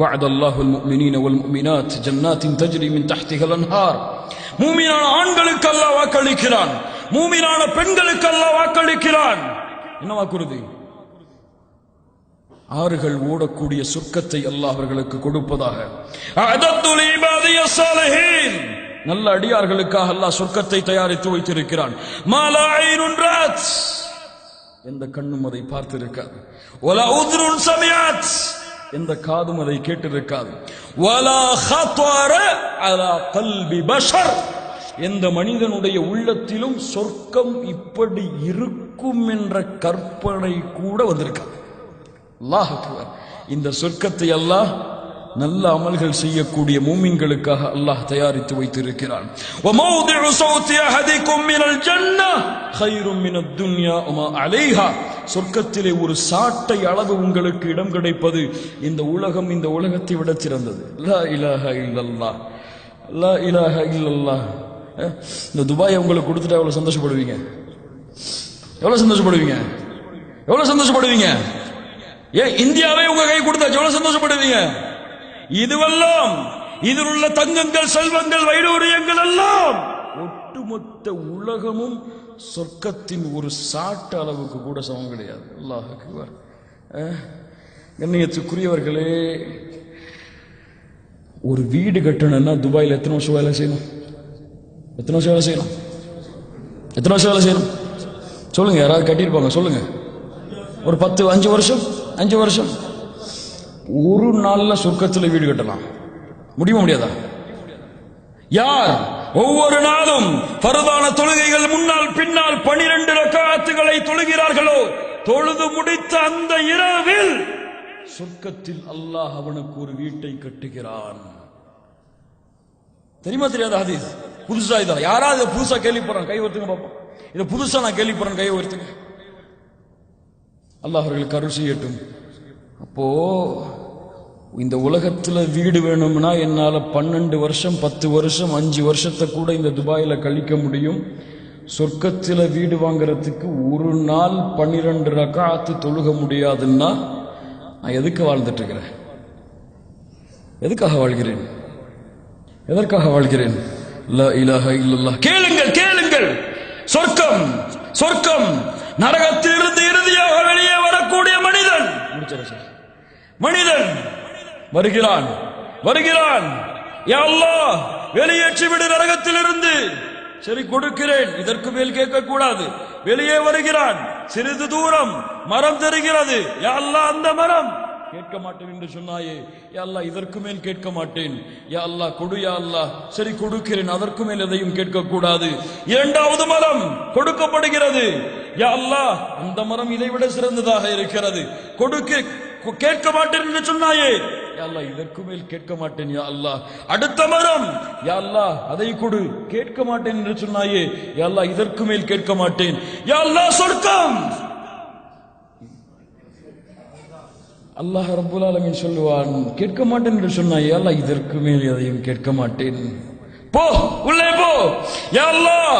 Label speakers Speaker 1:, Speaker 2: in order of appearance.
Speaker 1: வஅதல்லாஹுல் முஃமினீன வல் முஃமினாத் ஜன்னாத்தின் தஜ்ரி மின் தஹ்திஹா அன்ஹார். மூமினான ஆண்களுக்கு அல்லாஹ் வாக்களிக்கிறான், மூமினான பெண்களுக்கு அல்லாஹ் வாக்களிக்கிறான். என்ன வாக்குறுதி? ஆறுகள் ஓடக்கூடிய சொர்க்கத்தை அல்லாஹ் அவர்களுக்கு கொடுப்பதாக. அஅதத்து லிஇபாதியஸ் ஸாலிஹீன், நல்ல அடியார்களுக்காக அல்லாஹ் சொர்க்கத்தை தயாரித்து வைத்திருக்கிறான். மாலா ஐனுன் ராத், எந்த கண்ணும் அதை பார்த்திருக்காது. வலா உத்ருன் சமிஅத், எந்த காதும் அதை கேட்டிருக்காது. வலா ஹத்வர அலா கல்பி பஷர், எந்த மனிதனுடைய உள்ளத்திலும் சொர்க்கம் இப்படி இருக்கும் என்ற கற்பனை கூட வந்திருக்காது. அல்லாஹ் அக்பர். இந்த சொர்க்கத்தை அல்லாஹ் நல்ல அமல்கள் செய்யக்கூடிய மூமின்களுக்காக அல்லாஹ் தயாரித்து வைத்திருக்கிறான். வமௌதிஉ ஸௌதி அஹதிக்கும் மினல் ஜன்னah கைரும் மினத் துன்யா வமா அலைஹா, சொர்க்கத்திலே ஒரு சாட்டை அளவு உங்களுக்கு இடம் கிடைப்பது இந்த உலகம், இந்த உலகத்தை விட சிறந்தது. லா இலாஹா இல்லல்லாஹ், லா இலாஹா இல்லல்லாஹ். இந்த துபாயை உங்களுக்கு கொடுத்துட்டா எவ்வளவு சந்தோஷப்படுவீங்க? எவ்வளவு சந்தோஷப்படுவீங்க? எவ்வளவு சந்தோஷப்படுவீங்க? இந்தியாவை உங்க கை கொடுத்தாச்சு, எவ்வளவு சந்தோஷப்படுவீங்க? இதுவெல்லாம், இதில் உள்ள தங்கங்கள், செல்வங்கள், வைடூரியங்கள் எல்லாம் ஒட்டுமொத்த உலகமும் சொர்க்கத்தின் ஒரு சாட்டு அளவுக்கு கூட சமம் கிடையாது. அல்லாஹ் அக்பர். கண்ணியத்துக்குரியவர்களே, ஒரு வீடு கட்டணும்னா துபாயில் எத்தனை வருஷம் வேலை செய்யணும்? எத்தனை வருஷம் வேலை செய்யணும்? எத்தனை வருஷம் வேலை செய்யணும் சொல்லுங்க. யாராவது கட்டியிருப்பாங்க சொல்லுங்க. ஒரு 10, 5 வருஷம், 5 வருஷம். ஒரு நாள்ல சொர்க்கத்தில் வீடு கட்டலாம் முடியுமா? முடியாதா? யார் ஒவ்வொரு நாளும் ஃபர்தான தொழுகைகள் முன்னால் பின்னால் 12 ரக்காத்துகளை தொழுகிறார்களோ, தொழுது முடித்த அந்த இரவில் சொர்க்கத்தில் அல்லாஹ் அவனுக்கு ஒரு வீட்டை கட்டுகிறான். தெரியுமா தெரியாத ஹதீஸ்? புதுசா இதா? யாராவது புதுசா கேள்விப்படுறான்? கை உயர்த்துங்க பாப்போம். இதை புதுசா நான் கேள்விப்படுறேன், கை உயர்த்துங்க. அல்லாஹ் அவர்களுக்கு அருள் செய்யட்டும். அப்போ இந்த உலகத்துல வீடு வேணும்னா என்னால 12 வருஷம், 10 வருஷம், 5 வருஷத்தை கூட இந்த துபாயில கழிக்க முடியும். சொர்க்கத்துல வீடு வாங்குறதுக்கு ஒரு நாள் 12 ரக்காத்து தொழுக முடியாதுன்னா நான் எதுக்கு வாழ்ந்துட்டு இருக்கிறேன்? எதுக்காக வாழ்கிறேன்? எதற்காக வாழ்கிறேன்? லா இலாஹா இல்லல்லாஹ். கேளுங்கள், கேளுங்கள். சொர்க்கம், சொர்க்கம், நரகத்திலிருந்து இறுதியாக வெளியே வரக்கூடிய மனிதன், மனிதன் வருகிறான், வருகிறான். யா அல்லாஹ் வெளியேற்றி விடு நரகத்திலிருந்து. சரி கொடுக்கிறேன், இதற்கு மேல் கேட்க கூடாது. வெளியே வருகிறான், சிறிது தூரம் மரம் தெரிகிறது. யா அல்லாஹ் அந்த மரம் கேட்க மாட்டேன் என்று சொன்னாயே, யா அல்லாஹ் இதற்கு மேல் கேட்க மாட்டேன். யா அல்லாஹ் கொடு, யா அல்லாஹ். சரி கொடுக்கிறேன், அதற்கு மேல் எதையும் கேட்க கூடாது. இரண்டாவது மரம் கொடுக்கப்படுகிறது. யா அல்லாஹ் அந்த மரம் இதை விட சிறந்ததாக இருக்கிறது, கேட்க மாட்டேன் என்று சொன்னாயே, யா அல்லாஹ் இதற்கு மேல் கேட்க மாட்டேன். யா அல்லாஹ் அடுத்த மரம், யா அல்லாஹ் அதை கொடு, கேட்க மாட்டேன் என்று சொன்னாயே, யா அல்லாஹ் இதற்கு மேல் கேட்க மாட்டேன். யா அல்லாஹ் சொர்க்கம். அல்லாஹ் ரப்புல் ஆலமீன் சொல்லுவான், கேட்க மாட்டேன் என்று சொன்னாயே, யா அல்லாஹ் இதற்கு மேல் எதையும் கேட்க மாட்டேன். போ, உள்ளே போ. யா அல்லாஹ்